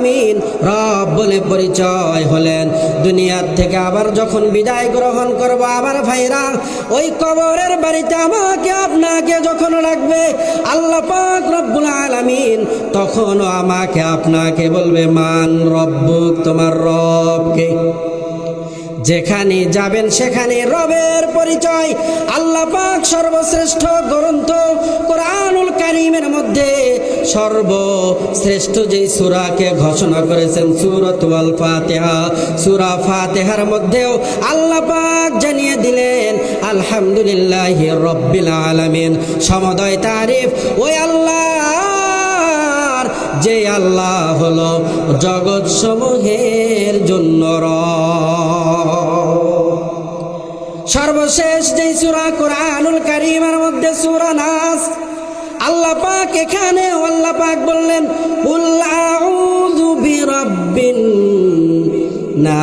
আলামিন রব বলে পরিচয় হলেন। দুনিয়ার থেকে আবার যখন বিদায় গ্রহণ করব, আবার ভাইরা ওই কবরের বাড়িতে আমাকে আপনাকে যখন রাখবে, আল্লাহ পাক রব্বুল আলামিন তখনও আমাকে আপনাকে বলবে, মান রব্বুক, তোমার রবকে। যেখানে যাবেন সেখানে রবের পরিচয় আল্লাহ পাক সর্বশ্রেষ্ঠ গ্রন্থ কোরআনুল কারীমের মধ্যে সর্বশ্রেষ্ঠ যেই সূরাকে ঘোষণা করেছেন সূরাতুল ফাতিহা, সূরা ফাতিহার মধ্যেও আল্লাহ পাক জানিয়ে দিলেন আলহামদুলিল্লাহি রাব্বিল আলামিন। সমদয় তারিফ ওই আল্লাহর, যে আল্লাহ হলো জগৎ সমূহের জন্য সর্বশেষ যেই সূরা কোরআনুল কারীমের মধ্যে সূরা নাস, আল্লাহ পাক এখানে আল্লাহ পাক বললেন কুল আউযু বিরাব্বিন নাস।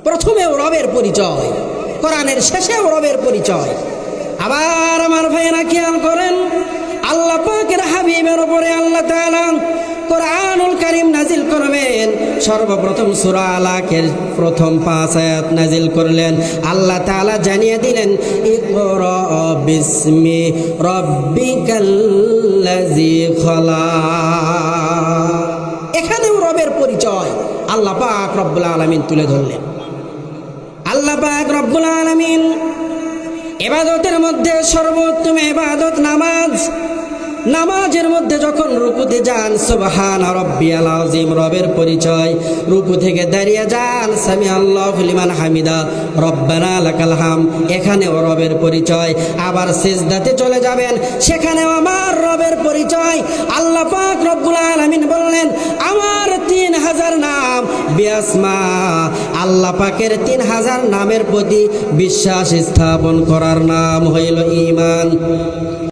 প্রথমেও রবের পরিচয়, কোরআনের শেষেও রবের পরিচয়। আবার আমার ভাইয়েরা খেয়াল করেন, আল্লাহ পাকের হাবিবের উপরে আল্লাহ তাআলা কোরআনুল কারীম নাজিল করবেন। সর্বপ্রথম সূরা আলাকের প্রথম 5 আয়াত নাজিল করলেন। আল্লাহ তাআলা জানিয়ে দিলেন ইকরা বিসমি রাব্বিকাল্লাযী খালাক। এখানেও রবের পরিচয় আল্লাহ পাক রব্বুল আলামিন তুলে ধরলেন। আল্লাহ পাক রব্বুল আলামিন ইবাদতের মধ্যে সর্বোত্তম ইবাদত নামাজ। নামাজের মধ্যে যখন রুকুতে যান সুবহান রাব্বিয়াল আযীম, রবের পরিচয়। রুকু থেকে দাঁড়িয়ে যান সামি আল্লাহু লিমান হামিদা রব্বানা লাকাল হাম, এখানেও রবের পরিচয়। আবার সিজদাতে চলে যাবেন, সেখানেও আমার রবের পরিচয়। আল্লাহ পাক রব্বুল আলামিন বললেন আমার 3000 নাম বিআসমা, আল্লাহ পাকের 3000 নামের প্রতি বিশ্বাস স্থাপন করার নাম হইল ঈমান।